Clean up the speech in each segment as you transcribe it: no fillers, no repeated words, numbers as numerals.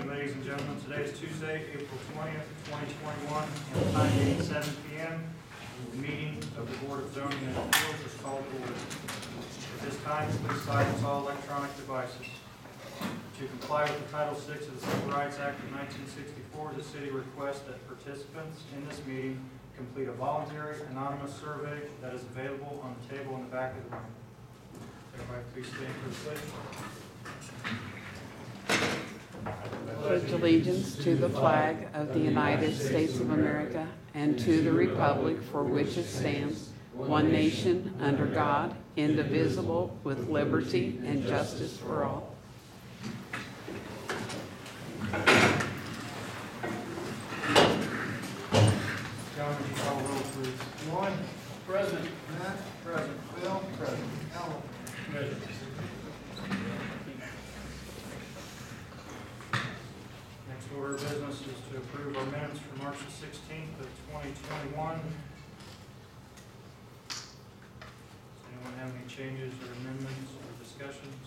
morning, ladies and gentlemen. Today is Tuesday, April 20th, 2021, and the time being 7 p.m. The meeting of the Board of Zoning and Appeals is called to order. At this time, please silence all electronic devices. To comply with the Title VI of the Civil Rights Act of 1964, the city requests that participants in this meeting complete a voluntary, anonymous survey that is available on the table in the back of the room. Everybody please stand for the pledge. Pledge allegiance to the flag of the United States of America and to the republic for which it stands, one nation, under God, indivisible, with liberty and justice for all. John, would you call the roll, please? One, Present. Matt, Present. Bill, present, Alan. Present. Next order of business is to approve our minutes for March the 16th of 2021. Does anyone have any changes or amendments or discussions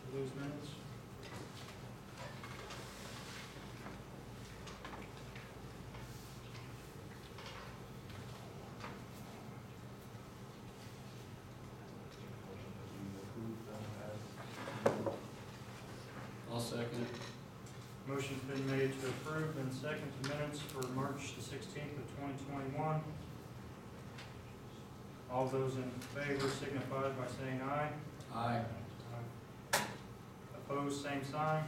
for those minutes? I'll second it. Motion's been made to approve and second the minutes for March the 16th of 2021. All those in favor signify by saying aye. Aye. Opposed, same sign.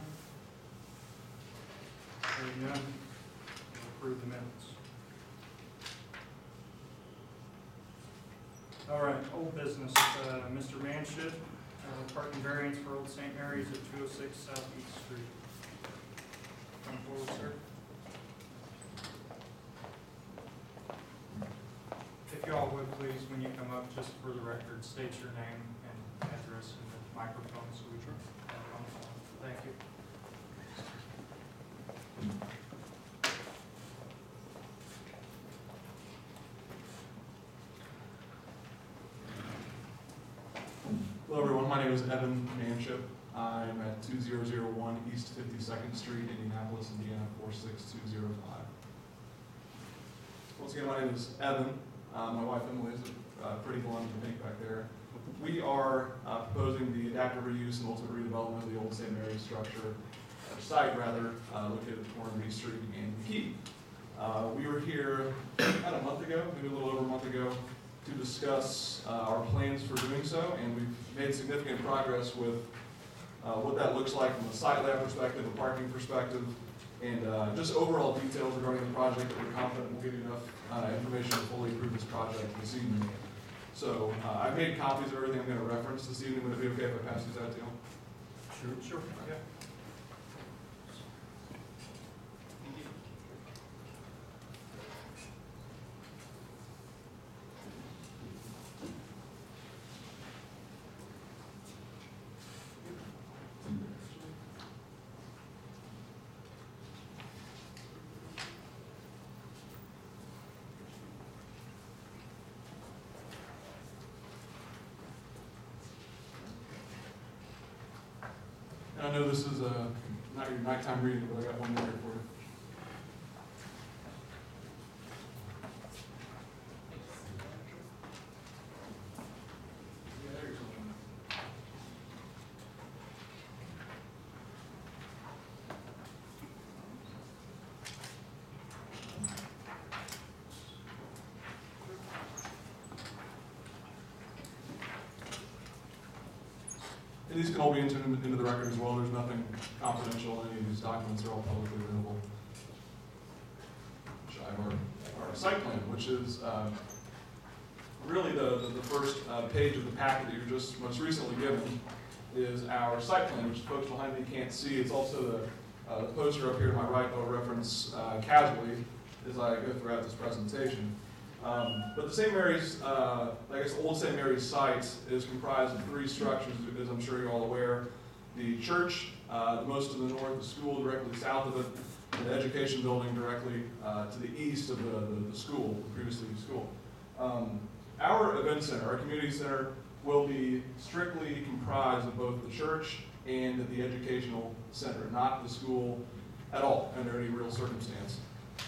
Hearing none, we'll approve the minutes. All right, old business, Mr. Manship, parking variance for Old St. Mary's at 206 Southeast Street. Come forward, sir. If you all would please, when you come up, just for the record, state your name and address in the microphone so we can have it on the phone. Thank you. Hello everyone, my name is Evan Manship. I'm at 2001 East 52nd Street, Indianapolis, Indiana 46205. Once again, my name is Evan. My wife Emily is a pretty blonde pink back there. We are proposing the adaptive reuse and ultimate redevelopment of the old St. Mary's structure, site rather, located at the corner of East Street and Key. We were here about a month ago, maybe a little over a month ago, to discuss our plans for doing so, and we've made significant progress with what that looks like from a site layout perspective, a parking perspective, and just overall details regarding the project that we're confident will give you enough information to fully approve this project this evening. So I've made copies of everything I'm going to reference this evening. Would it be okay if I pass these out to you? Sure. Okay. And I know this is not your nighttime reading, but I got one more here for you. And these can all be entered into the record as well. There's nothing confidential. Any of these documents are all publicly available. I have our site plan, which is really the first page of the packet that you were just most recently given, is our site plan, which folks behind me can't see. It's also the poster up here to my right that I'll reference casually as I go throughout this presentation. But the St. Mary's, old St. Mary's site is comprised of three structures, as I'm sure you're all aware. The church, most to the north, the school directly south of it, and the education building directly to the east of the school, the previously school. Our event center, our community center, will be strictly comprised of both the church and the educational center, not the school at all under any real circumstance.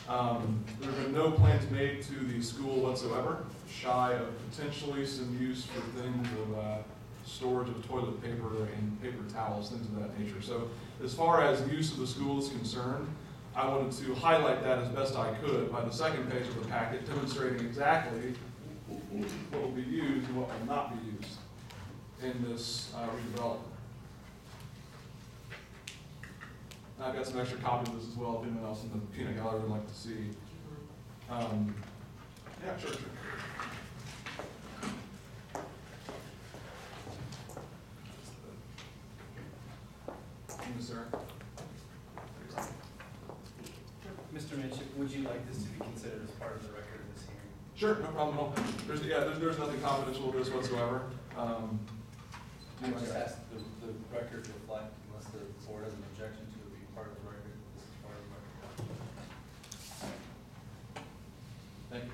There have been no plans made to the school whatsoever, shy of potentially some use for things of storage of toilet paper and paper towels, things of that nature. So as far as use of the school is concerned, I wanted to highlight that as best I could by the second page of the packet, demonstrating exactly what will be used and what will not be used in this redevelopment. I've got some extra copies of this as well if anyone else in the peanut gallery would like to see. Yeah, sure. Yes, sir. Mr. Manship, would you like this to be considered as part of the record of this hearing? Sure, no problem at all. There's nothing confidential with this whatsoever. I just asked the record to reflect, unless the board has an objection to it being part of the record, this is part of the record. Thank you.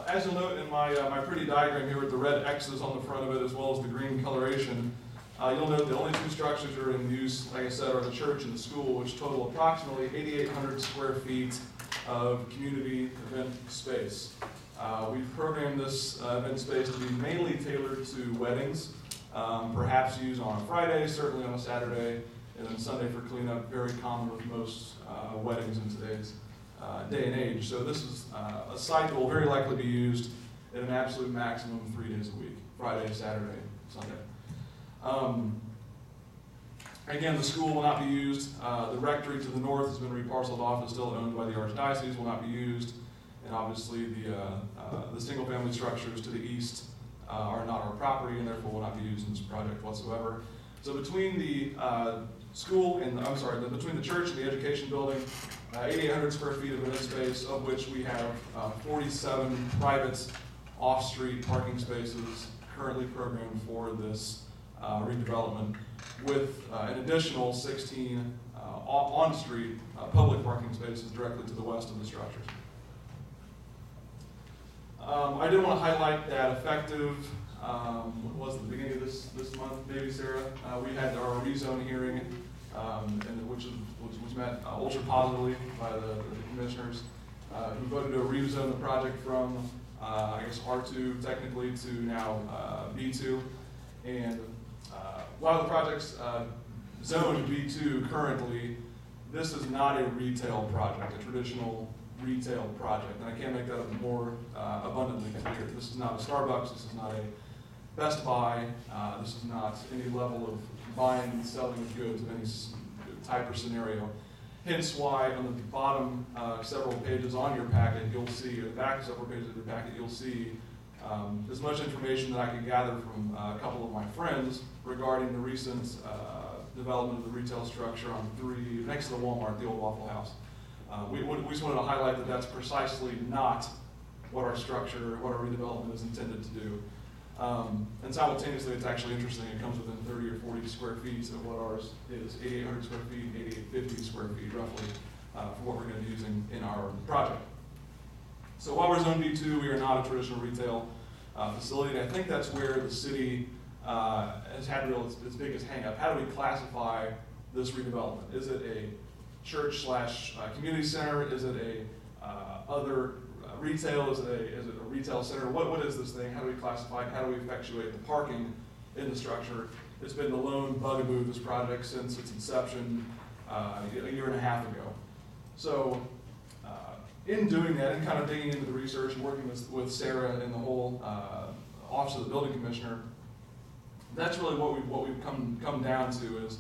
As you'll note in my pretty diagram here with the red X's on the front of it as well as the green coloration, you'll note the only two structures that are in use, like I said, are the church and the school, which total approximately 8,800 square feet of community event space. We've programmed this event space to be mainly tailored to weddings, perhaps used on a Friday, certainly on a Saturday, and then Sunday for cleanup, very common with most weddings in today's day and age. So this is a site that will very likely be used at an absolute maximum of 3 days a week, Friday, Saturday, Sunday. Again, the school will not be used. The rectory to the north has been reparceled off, is still owned by the Archdiocese, will not be used. And obviously the single-family structures to the east are not our property and therefore will not be used in this project whatsoever. So between the school and, between the church and the education building, 8,800 square feet of event space, of which we have 47 private off-street parking spaces currently programmed for this redevelopment, with an additional 16 on-street public parking spaces directly to the west of the structures. I did want to highlight that effective, what was it, the beginning of this month, maybe, Sarah? We had our rezone hearing, which was met ultra positively by the commissioners, who voted to rezone the project from, R2 technically to now B2. And while the project's zoned B2 currently, this is not a retail project, a traditional retail project. And I can't make that more abundantly clear. This is not a Starbucks, this is not a Best Buy, this is not any level of buying and selling of goods of any type or scenario. Hence why on the bottom several pages on your packet, you'll see, the back several pages of your packet, you'll see as much information that I could gather from a couple of my friends regarding the recent development of the retail structure on 3, next to the Walmart, the old Waffle House. We just wanted to highlight that that's precisely not what our structure, what our redevelopment is intended to do. And simultaneously, it's actually interesting, it comes within 30 or 40 square feet of what ours is, 8,800 square feet, 8,850 square feet roughly, for what we're going to be using in our project. So while we're Zone B2, we are not a traditional retail facility, and I think that's where the city has had its biggest hang-up. How do we classify this redevelopment? Is it a church / community center? Is it a other retail? Is it a retail center? What is this thing? How do we classify it? How do we effectuate the parking in the structure? It's been the lone bugaboo of this project since its inception a year and a half ago. So in doing that and kind of digging into the research and working with Sarah and the whole Office of the Building Commissioner, that's really what we've come down to is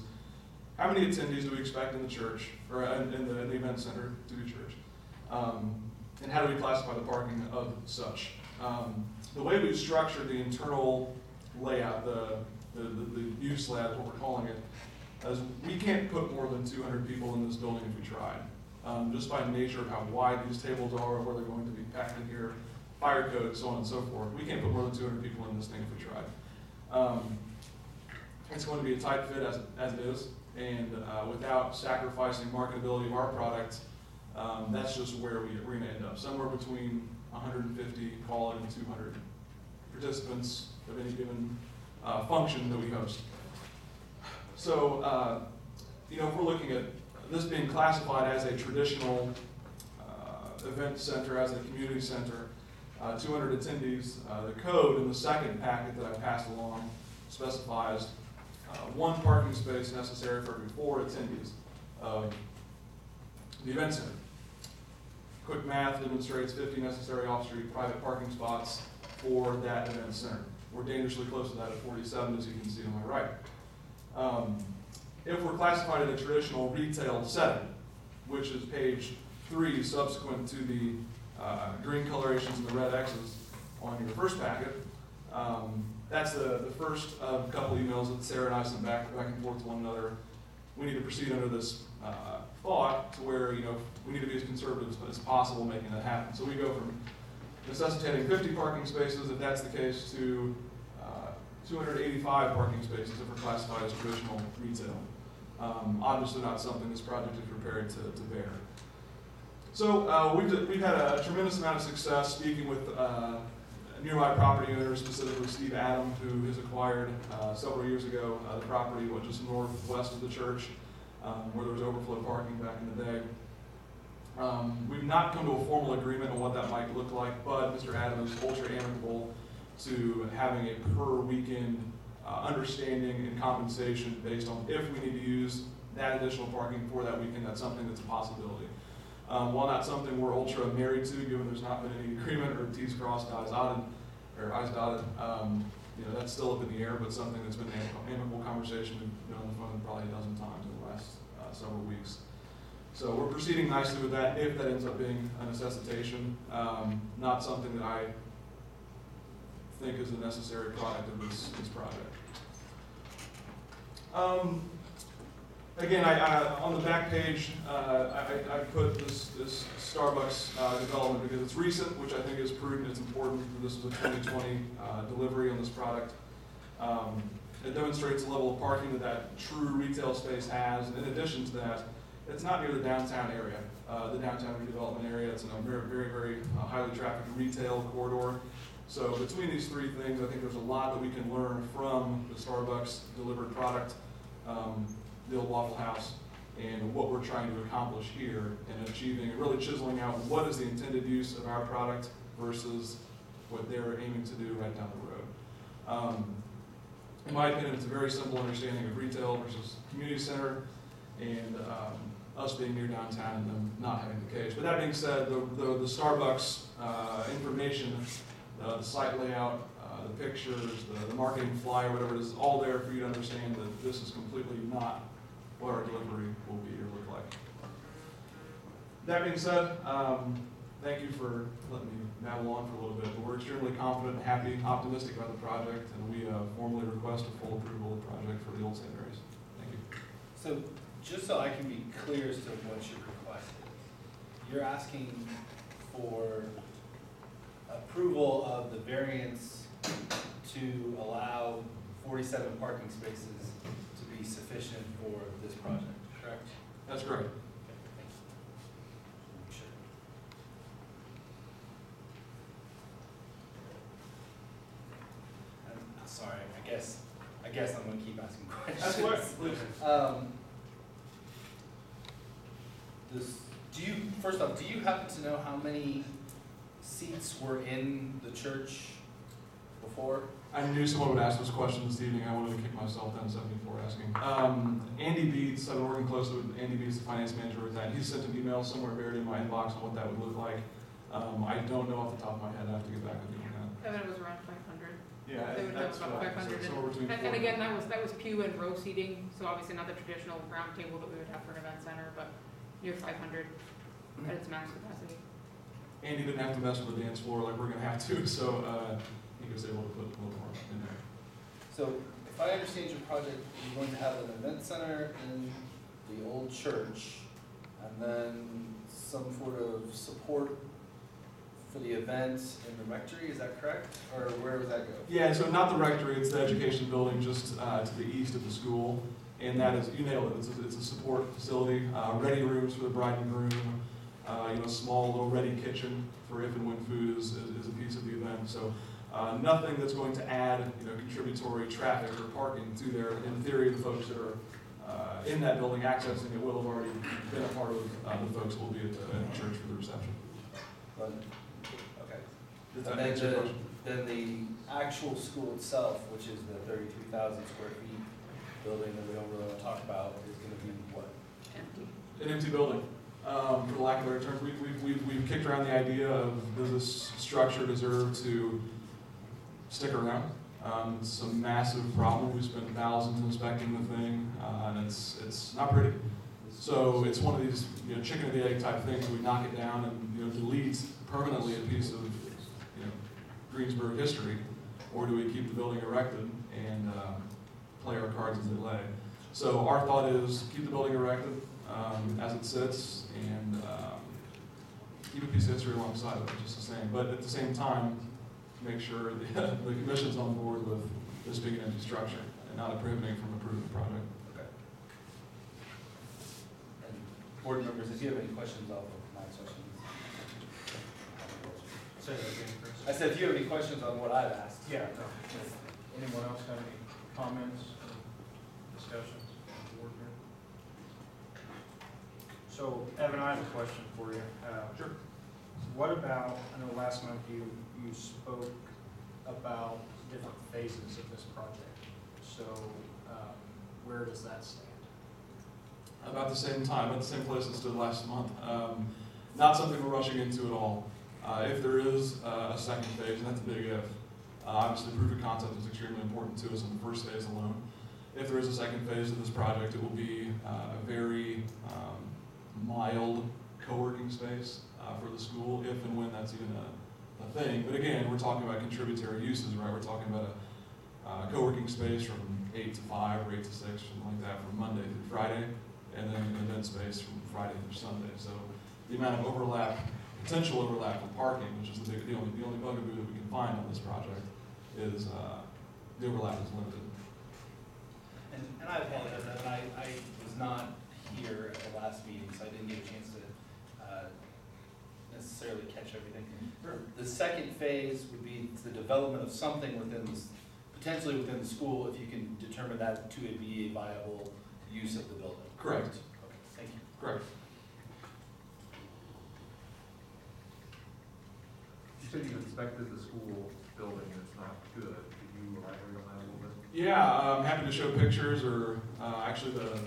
how many attendees do we expect in the church, or in the event center to be church? And how do we classify the parking of such? The way we've structured the internal layout, the use lab, what we're calling it, is we can't put more than 200 people in this building if we tried. Just by nature of how wide these tables are, where they're going to be packed in here, fire code, so on and so forth. We can't put more than 200 people in this thing if we tried. It's going to be a tight fit as it is, and without sacrificing marketability of our product, that's just where we're going to end up. Somewhere between 150, call it, and 200 participants of any given function that we host. So if we're looking at this being classified as a traditional event center, as a community center, 200 attendees, the code in the second packet that I passed along specifies one parking space necessary for every 4 attendees of the event center. Quick math demonstrates 50 necessary off-street private parking spots for that event center. We're dangerously close to that at 47, as you can see on my right. If we're classified in a traditional retail setting, which is page 3, subsequent to the green colorations and the red X's on your first packet, that's the first of a couple emails that Sarah and I sent back and forth to one another. We need to proceed under this thought to where, we need to be as conservative as possible making that happen. So we go from necessitating 50 parking spaces, if that's the case, to 285 parking spaces if we're classified as traditional retail. Obviously not something this project is prepared to bear. So we've had a tremendous amount of success speaking with nearby property owners, specifically Steve Adam, who has acquired several years ago the property just northwest of the church, where there was overflow parking back in the day. We've not come to a formal agreement on what that might look like, but Mr. Adam is ultra amicable to having a per weekend understanding and compensation based on if we need to use that additional parking for that weekend. That's something that's a possibility. While not something we're ultra married to, given there's not been any agreement or T's crossed, I's dotted, that's still up in the air, but something that's been an amicable conversation. We've been on the phone probably a dozen times in the last several weeks. So we're proceeding nicely with that if that ends up being a necessitation, not something that I think is a necessary product of this project. Again, on the back page, I put this Starbucks development because it's recent, which I think is prudent. It's important. This is a 2020 delivery on this product. It demonstrates the level of parking that true retail space has. And in addition to that, it's not near the downtown area, the downtown redevelopment area. It's in a very, very, very highly trafficked retail corridor. So between these 3 things, I think there's a lot that we can learn from the Starbucks delivered product, the old Waffle House, and what we're trying to accomplish here in achieving and really chiseling out what is the intended use of our product versus what they're aiming to do right down the road. In my opinion, it's a very simple understanding of retail versus community center, and us being near downtown and them not having the case. But that being said, the Starbucks information, the site layout, the pictures, the marketing flyer, whatever it is all there for you to understand that this is completely not what our delivery will be or look like. That being said, thank you for letting me babble on for a little bit, but we're extremely confident, happy, optimistic about the project, and we formally request a full approval of the project for the Old St. Mary's. Thank you. So, just so I can be clear as to what your request is, you're asking for approval of the variance to allow 47 parking spaces to be sufficient for this project, correct? That's correct. Sure. I'm sorry, I guess I'm gonna keep asking questions. That's what, please. First off, do you happen to know how many seats were in the church before? I knew someone would ask this question this evening. I wanted to kick myself down 74 asking. Andy Beats, I've been working closely with Andy Beats, the finance manager with that. He sent an email somewhere buried in my inbox on what that would look like. I don't know off the top of my head. I have to get back with you on that. I bet it was around 500. Yeah, They would have that's about what 500. somewhere between And again, that was pew and row seating, so obviously not the traditional round table that we would have for an event center, but near 500 at its max capacity. Andy didn't have to mess with the dance floor like we're going to have to, so he was able to put a little more in there. So, if I understand your project, you're going to have an event center in the old church, and then some sort of support for the event in the rectory, is that correct? Or where does that go? Yeah, so not the rectory, it's the education building just to the east of the school. And that is, you nailed it, it's a support facility, ready rooms for the bride and groom, small little ready kitchen for if and when food is a piece of the event. So nothing that's going to add, contributory traffic or parking to there. In theory, the folks that are in that building accessing it will have already been a part of the folks who will be at the church for the reception. But, okay. Does that And answer your question? then the actual school itself, which is the 33,000 square feet building that we don't really want to talk about, is going to be what? Empty. An empty building. For the lack of better terms, we've kicked around the idea of, does this structure deserve to stick around? It's a massive problem. We spent thousands inspecting the thing, and it's not pretty. So it's one of these, chicken or the egg type things. We knock it down and delete permanently a piece of Greensburg history, or do we keep the building erected and play our cards as they lay? So our thought is keep the building erected as it sits, and keep a piece of history alongside of it, just the same. But at the same time, make sure the commission's on board with this being an empty structure and not prohibiting from approving the project. Okay. And board members, if you have any questions, I'll open my session. Say that again, Chris. I said, if you have any questions on what I've asked. Yeah, no. Anyone else have any comments or discussions on the board here? So, Evan, I have a question for you. Sure. What about, I know last month you spoke about different phases of this project. So, where does that stand? About the same time, at the same place it stood last month. Not something we're rushing into at all. If there is a second phase, and that's a big if, obviously proof of concept is extremely important to us in the first phase alone. If there is a second phase of this project, it will be a very mild co-working space for the school, if and when that's even a thing. But again, we're talking about contributory uses, right? We're talking about a co-working space from 8 to 5 or 8 to 6, something like that, from Monday through Friday, and then an event space from Friday through Sunday. So the amount of overlap, potential overlap with parking, which is the only bugaboo that we can find on this project, is the overlap is limited. And I apologize, and I was not here at the last meeting, so I didn't get a chance to necessarily catch everything. The second phase would be the development of something within this, potentially within the school, if you can determine that to be a viable use of the building. Correct. Okay, thank you. Correct. You said you inspected the school building and it's not good. Could you elaborate on that a little bit? Yeah, I'm happy to show pictures, or actually the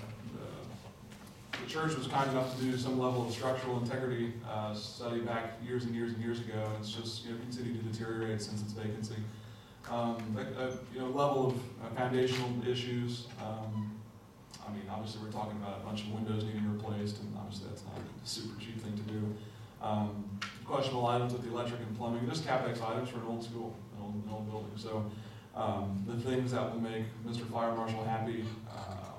church was kind enough to do some level of structural integrity study back years and years and years ago, and it's just continued to deteriorate since its vacancy. Level of foundational issues. I mean, obviously we're talking about a bunch of windows needing replaced, and obviously that's not a super cheap thing to do. Questionable items with the electric and plumbing, just CapEx items for an old school, an old building. So the things that will make Mr. Fire Marshal happy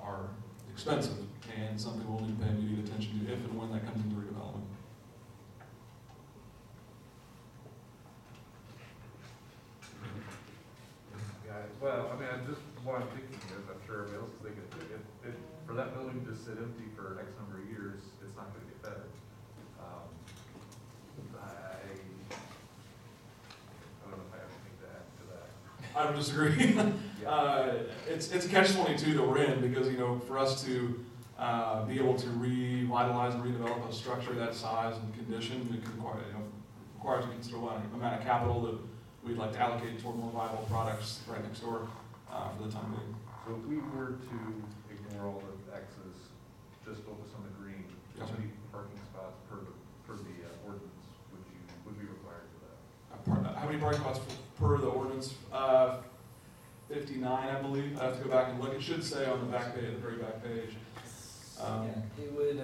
are expensive, and something we'll need to pay immediate attention to if and when that comes into redevelopment. Yeah, well, I mean, what I'm thinking is, I'm sure everybody else is thinking, if for that building to sit empty for X number of years, it's not gonna get better. I don't know if I have anything to add to that. I don't disagree. It's a catch-22 that we're in, because for us to be able to revitalize and redevelop a structure that size and condition, it can requires a considerable amount of capital that we'd like to allocate toward more viable products right next door for the time being. So if we were to ignore all the X's, just focus on the green, how many parking spots per the ordinance would be required for that? How many parking spots per the ordinance? 59, I believe. I have to go back and look. It should say on the back page, the very back page. It would,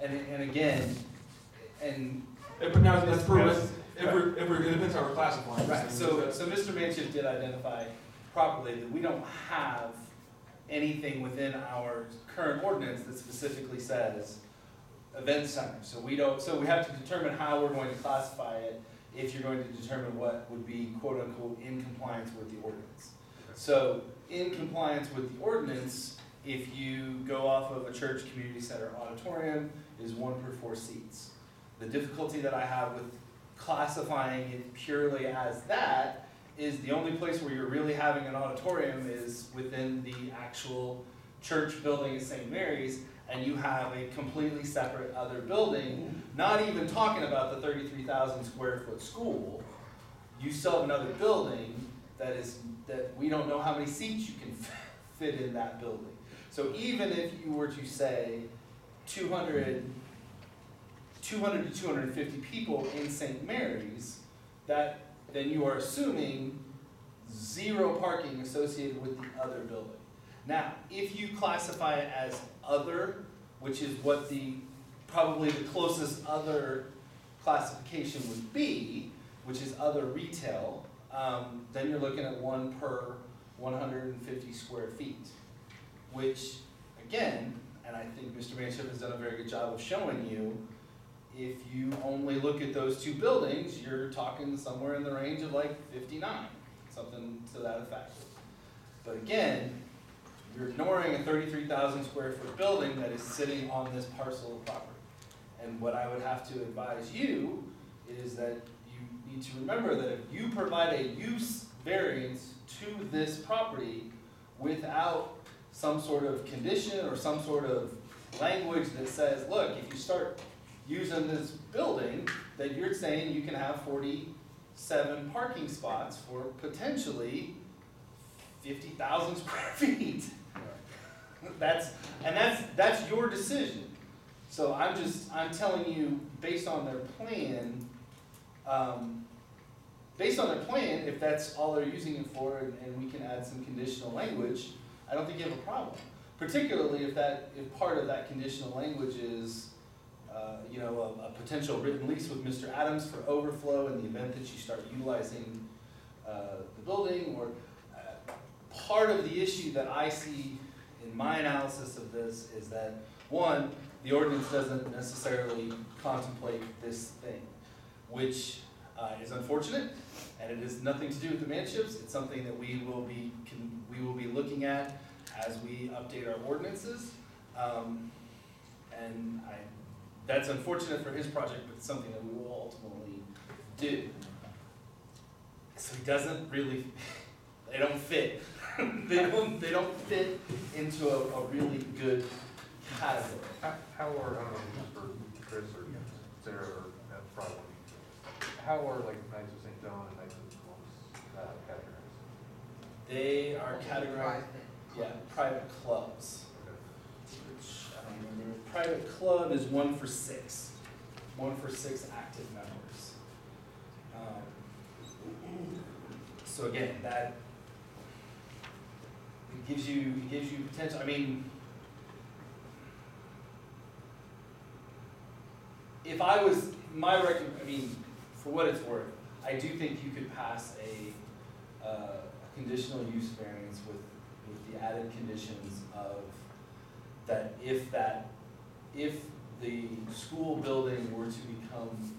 and again, and. But now that's per. It depends how we're classifying. Right. So Mr. Manship did identify properly that we don't have anything within our current ordinance that specifically says event center. So we have to determine how we're going to classify it if you're going to determine what would be quote unquote in compliance with the ordinance. So in compliance with the ordinance, if you go off of a church community center auditorium, is 1 per 4 seats. The difficulty that I have with classifying it purely as that is the only place where you're really having an auditorium is within the actual church building at St. Mary's, and you have a completely separate other building, not even talking about the 33,000 square foot school, you still have another building that we don't know how many seats you can fit in that building. So even if you were to say 200 to 250 people in St. Mary's, then you are assuming 0 parking associated with the other building. Now, if you classify it as other, which is what probably the closest other classification would be, which is other retail, then you're looking at 1 per 150 square feet, which, again, and I think Mr. Manship has done a very good job of showing you, if you only look at those 2 buildings, you're talking somewhere in the range of like 59, something to that effect. But again, you're ignoring a 33,000 square foot building that is sitting on this parcel of property. And what I would have to advise you is that you need to remember that if you provide a use variance to this property without some sort of condition or some sort of language that says, look, if you start using this building, then you're saying you can have 47 parking spots for potentially 50,000 square feet. That's your decision. So I'm telling you, based on their plan, if that's all they're using it for, and we can add some conditional language, I don't think you have a problem. Particularly if part of that conditional language is, a potential written lease with Mr. Adams for overflow in the event that you start utilizing the building, or part of the issue that I see in my analysis of this is that, one, the ordinance doesn't necessarily contemplate this thing, which is unfortunate, and it has nothing to do with the manships. It's something that we will be looking at as we update our ordinances, and that's unfortunate for his project, but it's something that we will ultimately do. So he doesn't really, they don't fit. they don't fit into a really good category. How are, I don't know, just for Chris or Sarah or Broadway, how are like Knights of St. John and Knights of Columbus categorized? They are categorized, private clubs. Which, I don't remember. Private club is 1 for 6. 1 for 6 active members. So again, that it gives you potential. I mean, if I was for what it's worth, I do think you could pass a conditional use variance with the added conditions of that if the school building were to become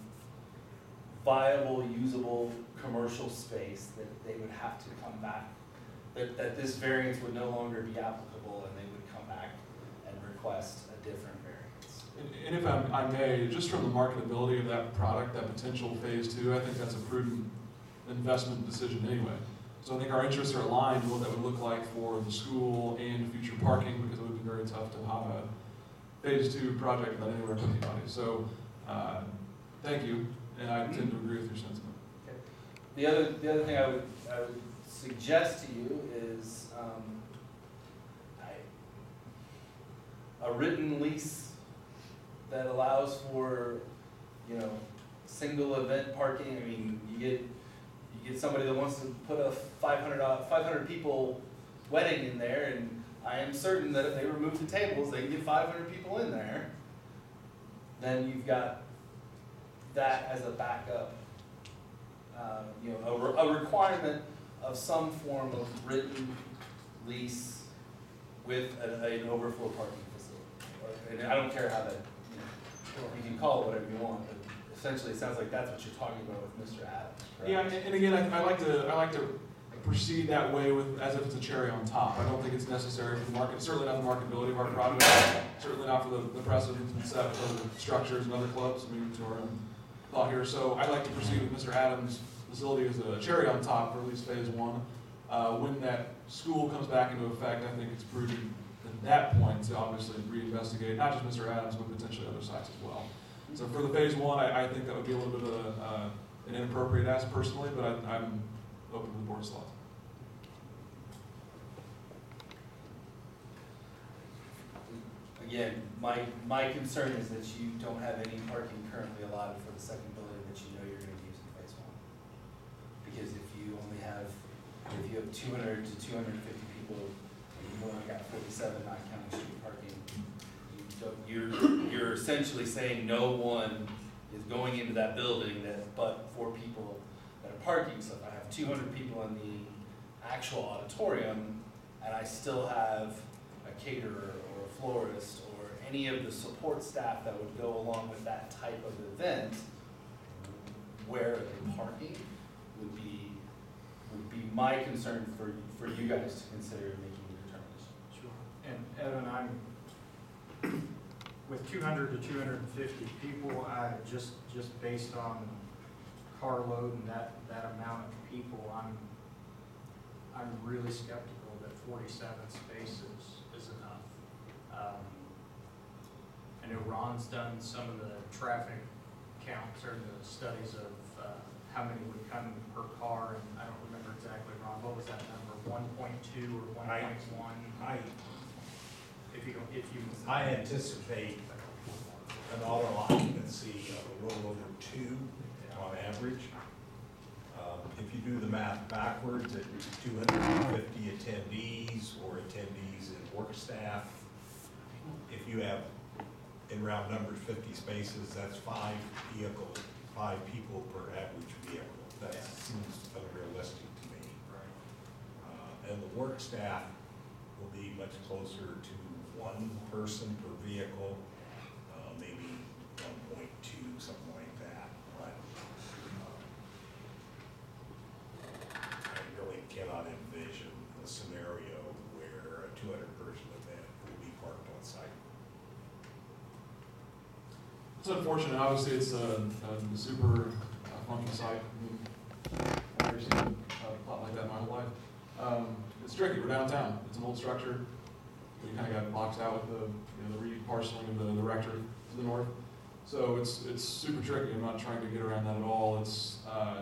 viable, usable commercial space, that they would have to come back, that this variance would no longer be applicable, and they would come back and request a different variance. And if I may, just from the marketability of that product, that potential phase 2, I think that's a prudent investment decision anyway. So I think our interests are aligned with what that would look like for the school and future parking, because it would be very tough to have a phase 2 project without anywhere to put anybody. So thank you, and I tend to agree with your sentiment. Okay. The other thing I would suggest to you is a written lease that allows for, single event parking. I mean, you get somebody that wants to put a 500 people wedding in there, and I am certain that if they remove the tables, they can get 500 people in there. Then you've got that as a backup, a requirement of some form of written lease with an overflow parking facility. And I don't care how that, you can call it whatever you want, but essentially it sounds like that's what you're talking about with Mr. Adams, correct? Yeah, and again, I like to proceed that way as if it's a cherry on top. I don't think it's necessary for the market, certainly not the marketability of our product, certainly not for the precedent and set for other structures and other clubs. I mean, to our own thought here. So I'd like to proceed with Mr. Adams' facility as a cherry on top for at least phase 1. When that school comes back into effect, I think it's prudent that point to obviously reinvestigate, not just Mr. Adams, but potentially other sites as well. So for the phase one, I think that would be a little bit of an inappropriate ask personally, but I'm open to the board's thoughts. Again, my concern is that you don't have any parking currently allotted for the second building that you know you're gonna use in phase one. Because if you have 200 to 250 people, and you've only got 47 not counting street parking, you're essentially saying no one is going into that building but 4 people that are parking. So if I have 200 people in the actual auditorium, and I still have a caterer or a florist or any of the support staff that would go along with that type of event, where are they parking would be my concern for you guys to consider making the determination. Sure. And Evan, with 200 to 250 people, just based on car load and that amount of people, I'm really skeptical that 47 spaces is enough. I know Ron's done some of the traffic counts or the studies of how many would come per car, and I don't remember exactly, Ron, what was that number, 1.2 or 1.1? I anticipate an auto occupancy of a little over 2 on average. If you do the math backwards, at 250 attendees or attendees and work staff, if you have, in round numbers, 50 spaces, that's 5 vehicles, 5 people per average vehicle. That seems unrealistic to me. And the work staff will be much closer to 1 person per vehicle, maybe 1.2, something like that. But I really cannot envision a scenario where a 200-person event will be parked on site. It's unfortunate. Obviously, it's a super funky site. I've never seen a plot like that in my whole life. It's tricky. We're downtown. It's an old structure. We kind of got boxed out with the reparceling of the rectory to the north. So it's super tricky. I'm not trying to get around that at all. It's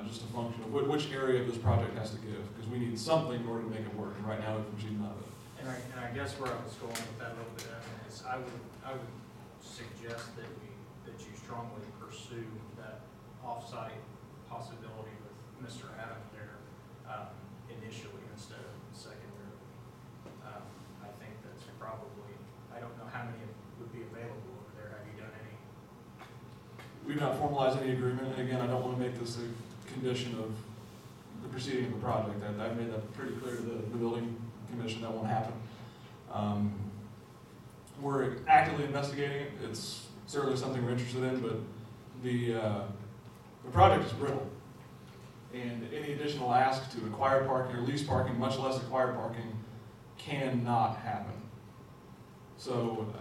just a function of which area of this project has to give, because we need something in order to make it work. And right now, we're proceeding out of it. And I guess where I was going with that a little bit, Evan, is I would suggest that you strongly pursue that off-site possibility with Mr. Adams there initially instead of secondary. I think that's probably, I don't know how many would be available over there. Have you done any? We've not formalized any agreement. And again, I don't want to make this a condition of the proceeding of the project. I've made that pretty clear to the building commission that won't happen. We're actively investigating it. It's certainly something we're interested in, but the project is brittle. And any additional ask to acquire parking or lease parking, much less acquire parking, cannot happen. So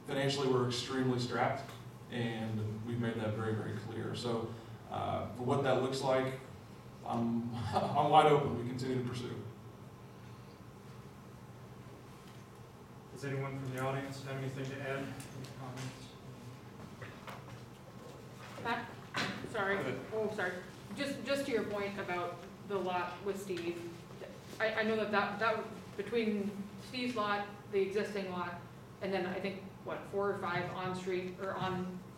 financially, we're extremely strapped, and we've made that very, very clear. So for what that looks like, I'm wide open. We continue to pursue. Does anyone from the audience have anything to add? Any comments? Matt? Sorry. Oh, sorry. Just to your point about the lot with Steve, I know that between Steve's lot, the existing lot, and then I think, 4 or 5 on-street or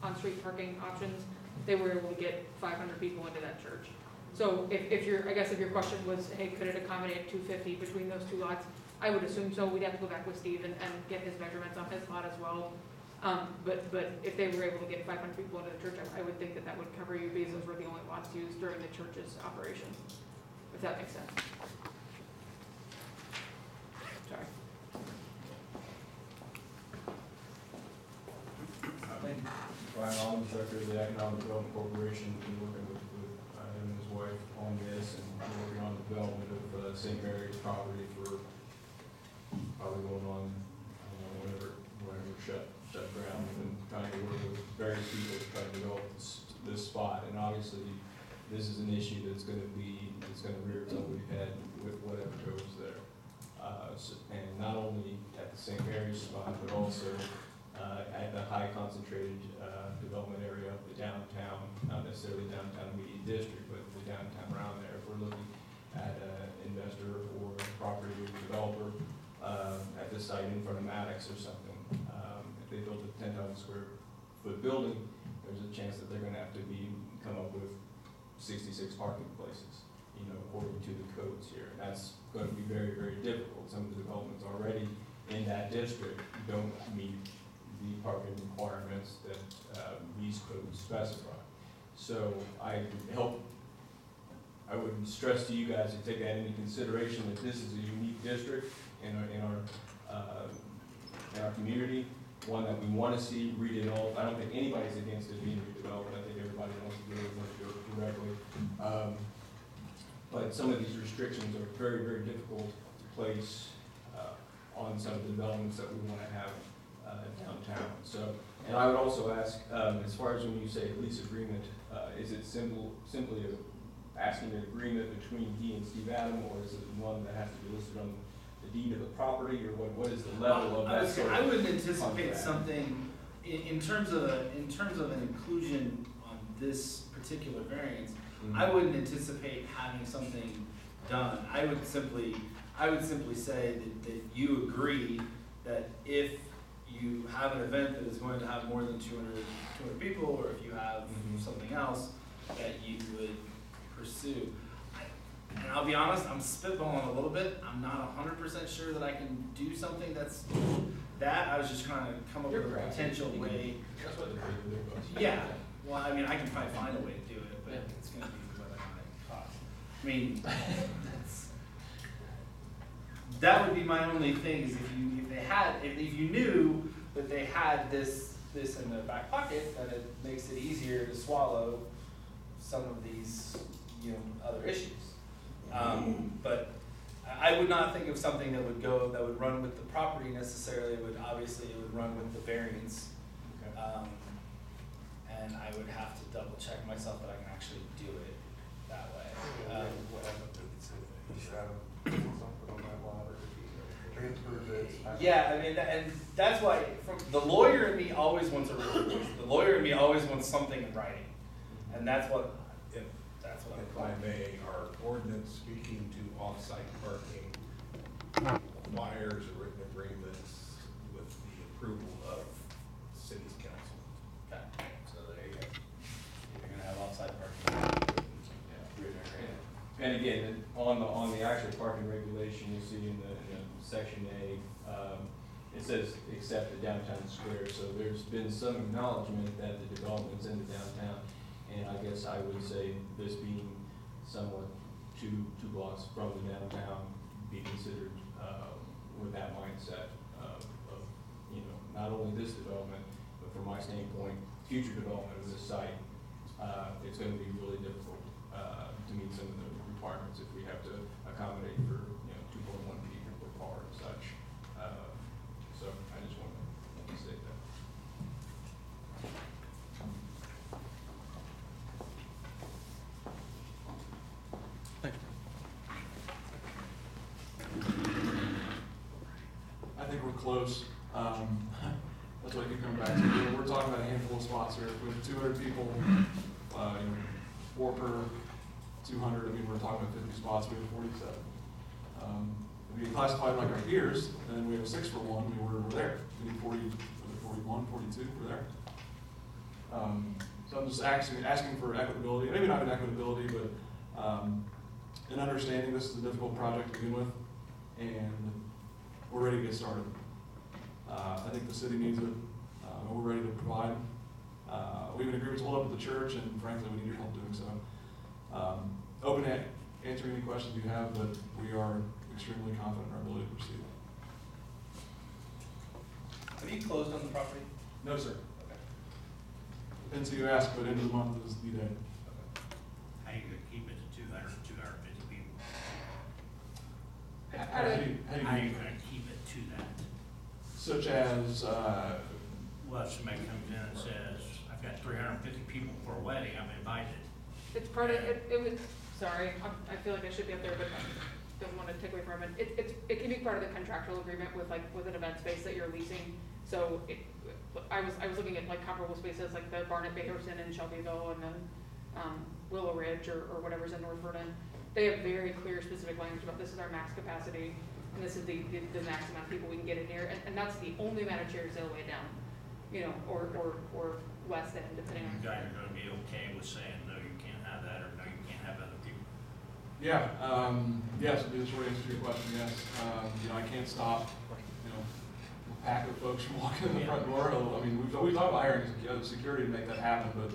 on-street parking options, they were able to get 500 people into that church. So if your question was, hey, could it accommodate 250 between those 2 lots? I would assume so. We'd have to go back with Steve and get his measurements on his lot as well. But if they were able to get 500 people into the church, I would think that would cover you, because those were the only lots used during the church's operation, if that makes sense. Sorry. Brian Allen, Director of the Economic Development Corporation, been working with him and his wife on this, and we're working on the development of St. Mary's property for probably going on, whenever shut down, and trying to work with various people to try to develop this spot. And obviously, this is an issue that's going to rear its ugly head with whatever goes there. And not only at the St. Mary's spot, but also at the high concentrated development area of the downtown, not necessarily downtown immediate district, but the downtown around there. If we're looking at an investor or a property developer at this site in front of Maddox or something, if they built a 10,000 square foot building, there's a chance that they're gonna have to come up with 66 parking places, you know, according to the codes here. And that's going to be very, very difficult. Some of the developments already in that district don't meet the parking requirements that these codes specify. So I would stress to you guys to take that into consideration, that this is a unique district in our community, one that we want to see redeveloped. I don't think anybody's against it being redeveloped. I think everybody wants to do it correctly. But some of these restrictions are very, very difficult to place on some of the developments that we want to have downtown. So, and I would also ask, as far as when you say lease agreement, is it simply asking an agreement between he and Steve Adam, or is it one that has to be listed on the deed of the property, or what is the level of that sort of I wouldn't anticipate contract? something, in terms of an inclusion on this particular variance, I wouldn't anticipate having something done. I would simply say that you agree that if you have an event that is going to have more than 200 people, or if you have something else that you would pursue. And I'll be honest, I'm spitballing a little bit. I'm not 100% sure that I can do something that's that. I was just trying to come up with a potential way. That's what the Yeah. Well, I mean, I can probably find a way to do it, but it's going to be what it costs. I mean, that would be my only thing, is if you knew that they had this in their back pocket, then it makes it easier to swallow some of these, other issues. But I would not think of something that would run with the property necessarily. It would run with the variance. And I would have to double check myself that I can actually do it that way. Yeah, I mean, and that's why the lawyer in me always wants a written. The lawyer in me always wants something in writing, and that's what If I I'm. may, our ordinance speaking to off-site parking requires a written agreements with the approval of city's council. Okay. So there you go. You're gonna have offsite parking. And again, on the actual parking regulation, you see in the section A, it says except the downtown square. So there's been some acknowledgement that the development's in the downtown. And I guess I would say this being somewhat two blocks from the downtown, be considered with that mindset of not only this development, but from my standpoint, future development of this site. It's going to be really difficult to meet some of the requirements if we have to accommodate for 2.1 people per car and such. So I just want to state that. I think we're close. That's what I keep coming back to. We're talking about a handful of spots here. With 200 people, 4 per 200, I mean, we're talking about 50 spots. We have 47. If we classified like our peers, then we have a 6 for 1. We're there. We need 41, 42. We're there. So I'm just asking for equitability. Maybe not an equitability, but an understanding this is a difficult project to begin with, and we're ready to get started. I think the city needs it. We're ready to provide. We have an agreement to hold up with the church, and frankly, we need your help doing so. Open to answering any questions you have, but we are extremely confident in our ability to proceed. Have you closed on the property? No, sir. Okay. Depends who you ask, but end of the month is the day. How you gonna keep it to 250 people? How do you How you gonna keep it to that? such as, Well, if somebody comes in and says, I've got 350 people for a wedding, I'm invited. It's part of, it was, sorry, I feel like I should be up there, but don't want to take away from it, it can be part of the contractual agreement with with an event space that you're leasing. So I was looking at like comparable spaces like the Barn at Bakerson in Shelbyville and then, Willow Ridge or whatever's in North Vernon. They have very clear specific language about this is our max capacity and this is the max amount of people we can get in here. And that's the only amount of chairs they'll lay down, you know, or less than, depending on. You guys are gonna be okay with saying, no, you can't have that, or no, you can't have other people? Yeah, yes, to be the short answer to your question, yes. You know, I can't stop, you know, a pack of folks from walking in the front door. I mean, we've thought about hiring security to make that happen, but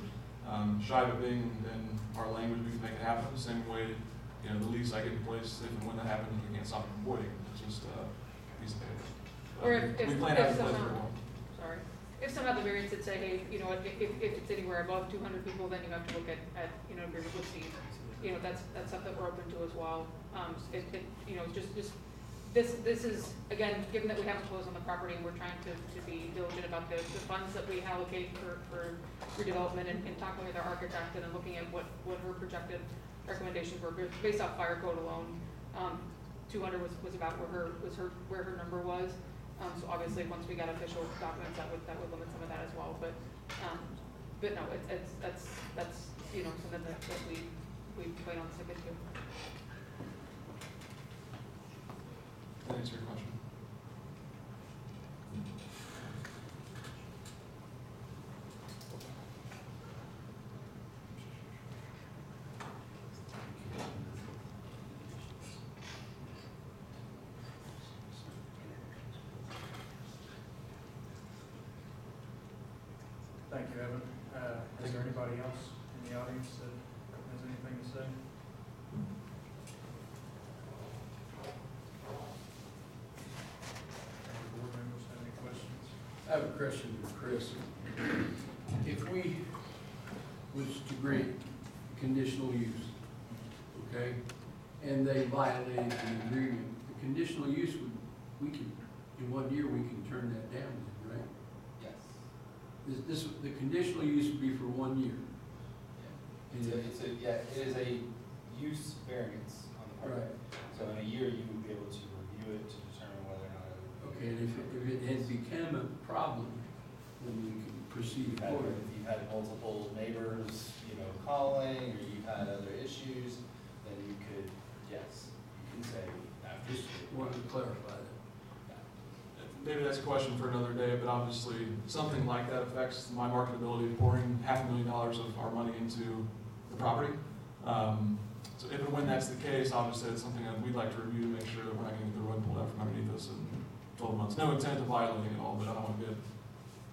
shy of it being in our language, we can make it happen the same way, you know, the lease I get in place, if and when that happens, we can't stop it from voiding. It's just a piece of paper. Or if we plan out in place for somehow, everyone. sorry, if somehow the variance would say, hey, you know what, if it's anywhere above 200 people, then you have to look at you know, agreement with Steve. You know, that's something we're open to as well. You know, just this is, again, given that we haven't closed on the property and we're trying to be diligent about the funds that we allocate for redevelopment and talking with our architect and then looking at what her projected recommendations were based off fire code alone. 200 was about where her number was. So obviously, once we got official documents, that would limit some of that as well. But no, that's you know, something that we plan on sticking to. That answer your question? Thank you, Evan. Is there anybody else in the audience that has anything to say? Any board members have any questions? I have a question for Chris. If we was to grant conditional use, okay, and they violated the agreement, the conditional use in 1 year, we can turn that down, right? Yes. The conditional use would be for 1 year. It is a use variance on the part. Right. So in a year, you would be able to review it to determine whether or not. Okay, and if it has become a problem, then we can proceed forward. If you've had multiple neighbors, you know, calling, or you've had other issues, then you could, yes, you can say after. Wanted to clarify that. Maybe that's a question for another day, but obviously something like that affects my marketability, pouring $500,000 of our money into the property. So if and when that's the case, obviously it's something that we'd like to review to make sure that we're not going to get the rug pulled out from underneath us in 12 months. No intent of violating it all, but I don't want to get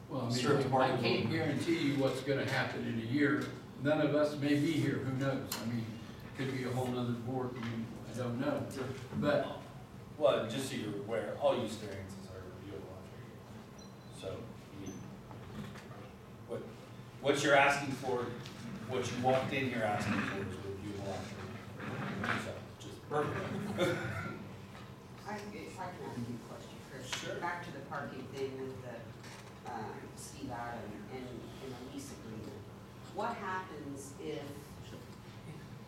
Well, stripped I apart. can't guarantee you what's gonna happen in a year. None of us may be here, who knows? I mean, it could be a whole nother board, I don't know. But, Well, just so you're aware, all use variances are reviewable after a year. So, I mean, what you're asking for, what you walked in here asking for is reviewable after a year. So, just. Perfect. If I can ask you a question, Chris. Sure. Back to the parking thing with the, Steve Adam and the lease agreement. What happens if,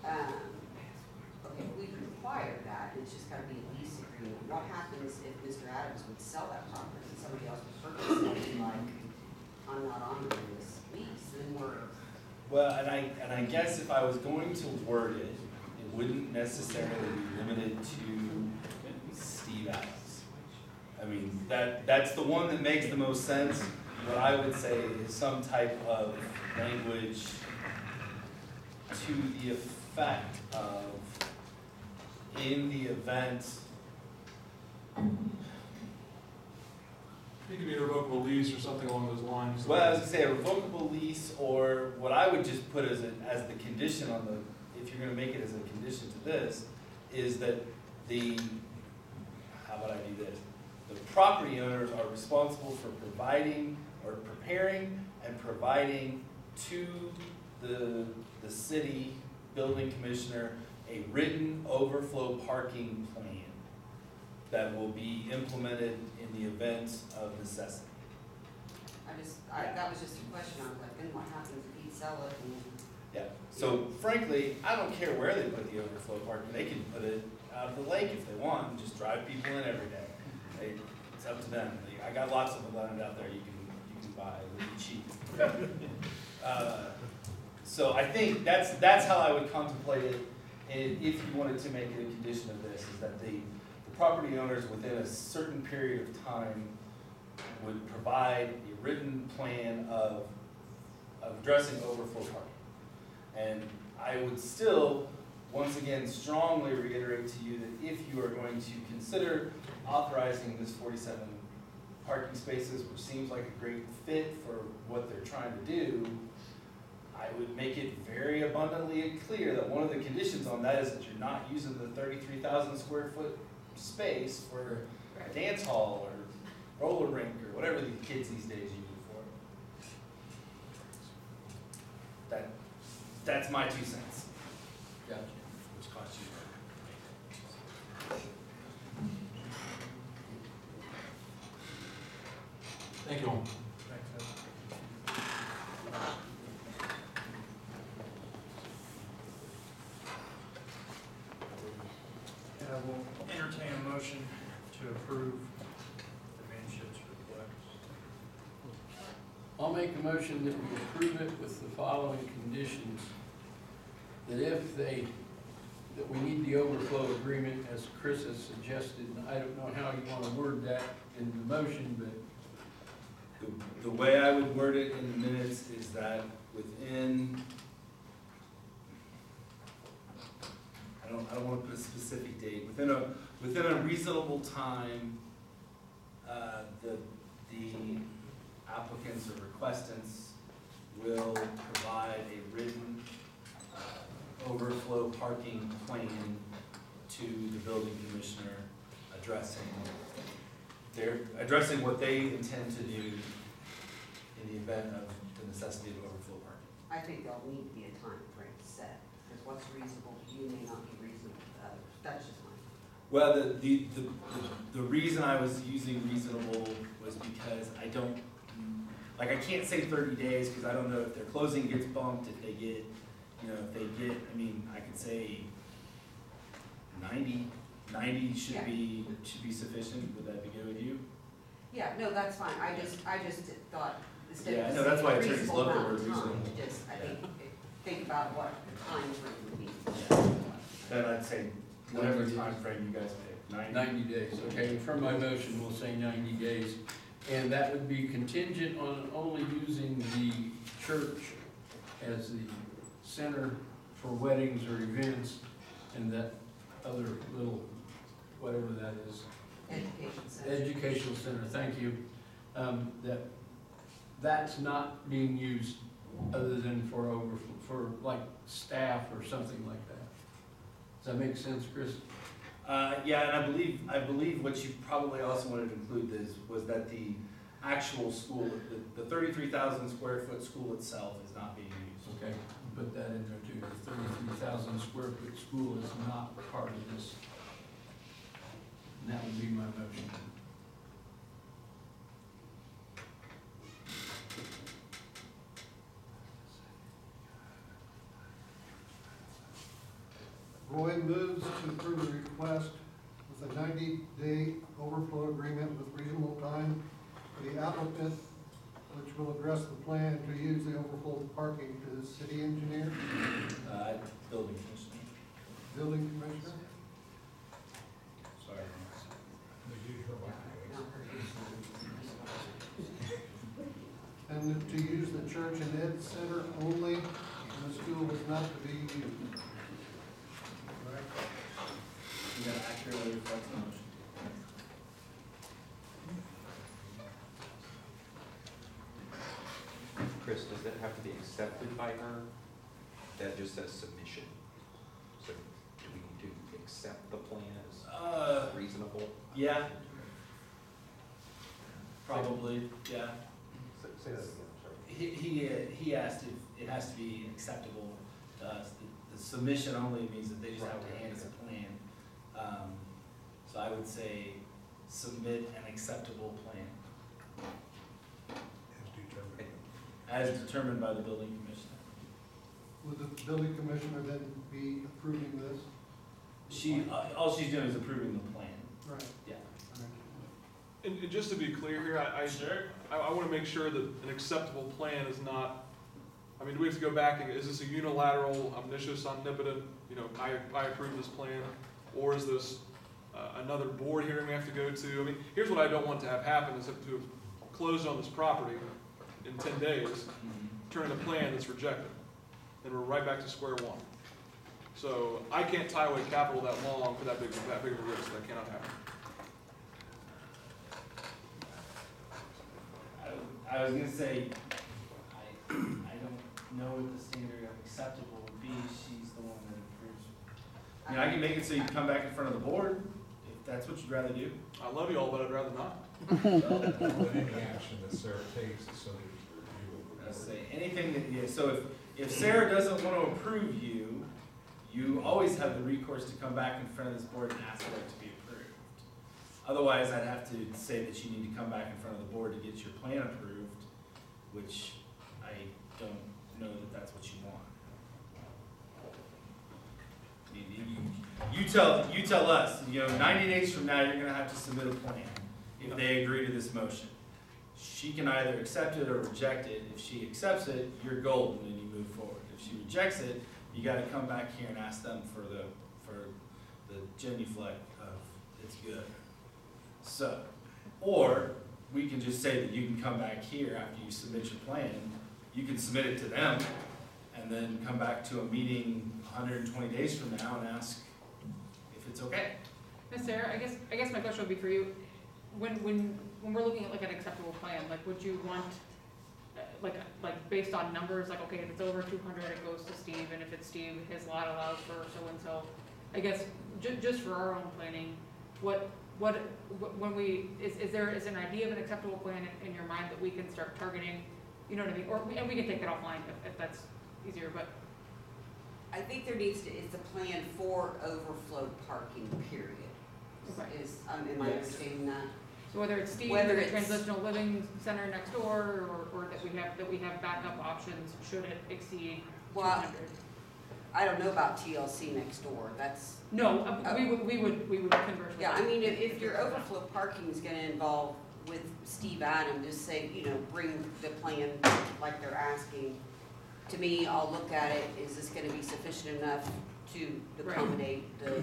okay, we require that, it's just gotta be a lease agreement. What happens if Mr. Adams would sell that property and somebody else would purchase it and be like, I'm not honoring this lease, then we're. Well, and I guess if I was going to word it, it wouldn't necessarily be limited to Steve Adams. I mean, that's the one that makes the most sense. What I would say is some type of language to the effect of, in the event. It could be a revocable lease or something along those lines. Well, I was gonna say a revocable lease, or what I would just put as the condition on the, if you're gonna make it as a condition to this, is that how would I do this? The property owners are responsible for providing, or preparing and providing to the city building commissioner a written overflow parking plan that will be implemented in the event of necessity. That was just a question, I was like, then what happens if he'd sell it and? Yeah, so frankly, I don't care where they put the overflow parking, they can put it out of the lake if they want, and just drive people in every day. It's up to them. I got lots of land out there you can buy really cheap. So I think that's how I would contemplate it. And if you wanted to make it a condition of this, is that the property owners within a certain period of time would provide a written plan of addressing overflow parking. And I would still, once again, strongly reiterate to you that if you are going to consider authorizing this 47 parking spaces, which seems like a great fit for what they're trying to do, I would make it very abundantly clear that one of the conditions on that is that you're not using the 33,000 square foot space for a dance hall or roller rink or whatever the kids these days use it for. That's my 2 cents. Gotcha. Which costs you. Thank you all. And I will entertain a motion to approve the Manship's request. I'll make a motion that we approve it with the following conditions. That we need the overflow agreement, as Chris has suggested, and I don't know how you want to word that in the motion, but The way I would word it in the minutes is that within, I don't want to put a specific date, within a reasonable time, the applicants or requestants will provide a written overflow parking plan to the building commissioner addressing what they intend to do in the event of the necessity of overflow parking. I think there'll need to be a time frame set, because what's reasonable to you may not be reasonable to others. That's just mine. Well, the reason I was using reasonable was because I can't say 30 days because I don't know if their closing gets bumped, I could say 90 should be sufficient. Would that be good with you? Yeah, no, that's fine. I just thought instead Yeah, I of know, that's why saying attorneys reasonable love the amount word of time, reasonable. just, I think about what the time frame would be. Then I'd say whatever time frame you guys pick, 90 days, okay? From my motion, we'll say 90 days. And that would be contingent on only using the church as the center for weddings or events, and that other little, whatever that is. Education center. Educational center, thank you. That's not being used other than for like staff or something like that. Does that make sense, Chris? Yeah, and I believe what you probably also wanted to include was that the actual school, the 33,000 square foot school itself is not being used. Okay, put that in there too. The 33,000 square foot school is not part of this. And that would be my motion. Roy moves to approve the request with a 90-day overflow agreement with reasonable time for the applicant, which will address the plan to use the overflow parking to the city engineer, Building commissioner. building commissioner, Sorry. and to use the church and ed center only, and the school is not to be used. You gotta accurately reflect the motion. Chris, does that have to be accepted by her? That just says submission. So do we need to accept the plan as reasonable? Yeah. Probably, yeah. Say that again, sorry. He asked if it has to be acceptable to us. The submission only means that they just have to hand us a plan. So I would say submit an acceptable plan as determined by the building commissioner. Would the building commissioner then be approving this? all she's doing is approving the plan. Right. Yeah. And just to be clear here, I want to make sure that an acceptable plan is not, I mean, do we have to go back and, is this a unilateral, omniscious, omnipotent, I approve this plan? Or is this another board hearing we have to go to? I mean, here's what I don't want to have happen is to have closed on this property in 10 days, turn in a plan that's rejected. Then we're right back to square one. So I can't tie away capital that long for that big of a risk. That cannot happen. I was gonna say, I don't know what the standard of acceptable would be. She's the one that approves. I can make it so you come back in front of the board, if that's what you'd rather do. I love you all, but I'd rather not. But any action that Sarah takes is subject to review. Let's say, anything that, yeah, so if Sarah doesn't want to approve you, you always have the recourse to come back in front of this board and ask for it to be approved. Otherwise, I'd have to say that you need to come back in front of the board to get your plan approved, which I don't know that that's what you want. You tell us, 90 days from now, you're gonna have to submit a plan if they agree to this motion. She can either accept it or reject it. If she accepts it, you're golden and you move forward. If she rejects it, you gotta come back here and ask them for the genuflect of it's good. So, or we can just say that you can come back here after you submit your plan, you can submit it to them, and then come back to a meeting 120 days from now and ask if it's okay. Miss Sarah, I guess my question would be for you, when we're looking at like an acceptable plan, like would you want, like based on numbers, like okay, if it's over 200, it goes to Steve, and if it's Steve, his lot allows for so and so. I guess just for our own planning, when we is there an idea of an acceptable plan in your mind that we can start targeting, you know what I mean? And we can take that offline if that's easier, but. I think there needs to, it's a plan for overflow parking, period. Okay. Am I understanding that? So whether it's Steve, Whether or the it's- transitional living center next door, or that we have backup options should it exceed 200. I don't know about TLC next door, that's. No, we would converse with Yeah, them. I mean, if your overflow parking is gonna involve with Steve Adam, just say, bring the plan like they're asking. To me, I'll look at it, is this gonna be sufficient enough to accommodate the,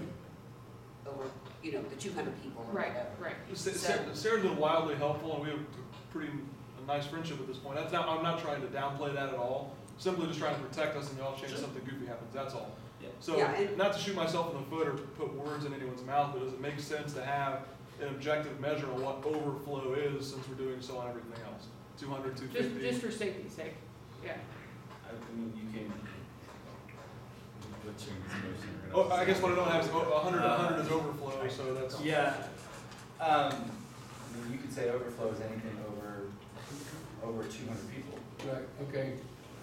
the 200 people or Right, whatever? right. Sarah's been wildly helpful, and we have a nice friendship at this point. I'm not trying to downplay that at all. Simply just trying to protect us in the off chance something goofy happens. That's all. Yeah. So, not to shoot myself in the foot or put words in anyone's mouth, but does it make sense to have an objective measure on what overflow is, since we're doing so on everything else? 200, 250. Just for safety's sake, yeah. I mean, you can. Oh, I guess what I don't have is 100 is overflow, so that's. Yeah. I mean, you could say overflow is anything over 200 people. Right, okay,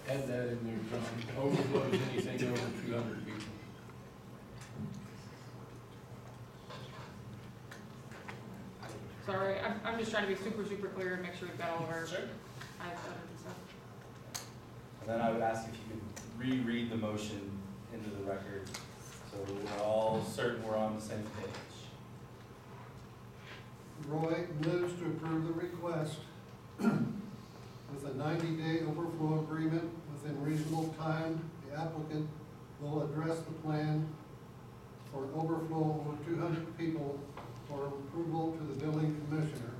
add that in there, John. Overflows anything over 200 people. Sorry, I'm just trying to be super clear and make sure we've got all of our. Sure. I've stuff. And then I would ask if you could reread the motion into the record, so we're all certain we're on the same page. Roy moves to approve the request with a 90-day overflow agreement within reasonable time. The applicant will address the plan for an overflow over 200 people for approval to the building commissioner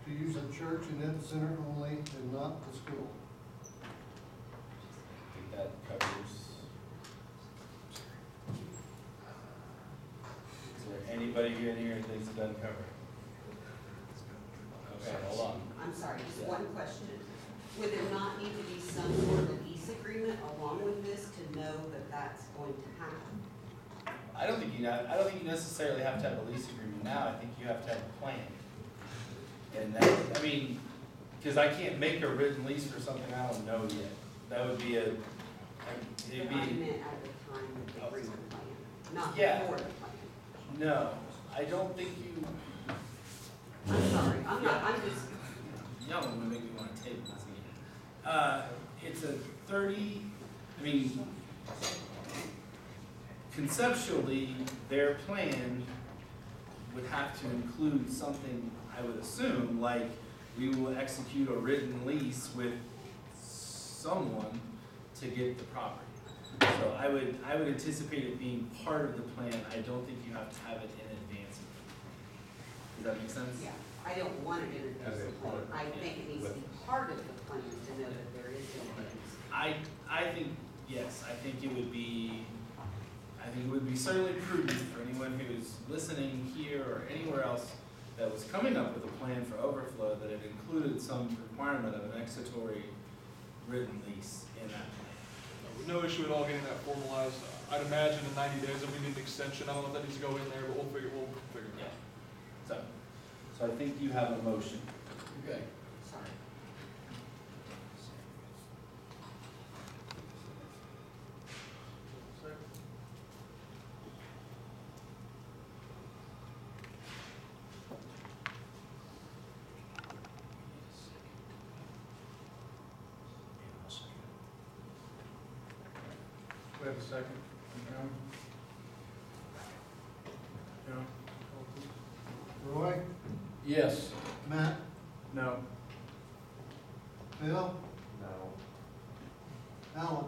to use a church and ed center only and not the school. I think that covers. Is there anybody in here who thinks it doesn't cover it? Okay, hold on. I'm sorry, just one question. Would there not need to be some sort of lease agreement along with this to know that that's going to happen? I don't think you necessarily have to have a lease agreement now. I think you have to have a plan. And that, I mean, because I can't make a written lease for something I don't know yet. That would be it'd But be. I meant at the time that they bring the plan, not Yeah. before the plan. No, I don't think you. I'm sorry, I'm just. Y'all don't make me want to table this again. It's a 30, I mean, conceptually, their plan would have to include something, I would assume, like we will execute a written lease with someone to get the property. So I would anticipate it being part of the plan. I don't think you have to have it in advance. Does that make sense? Yeah, I don't want it in As the a plan. part. I think it needs to be part of the plan to know that there is a I think, yes, I think it would be certainly prudent for anyone who is listening here or anywhere else that was coming up with a plan for overflow, that it included some requirement of an executory written lease in that plan. No issue at all getting that formalized. I'd imagine in 90 days if we need an extension. I don't know if that needs to go in there, but we'll figure it out. So I think you have a motion. Okay. sorry. We have a second from John? John? Roy, Yes. Matt, No. Bill, No. Alan.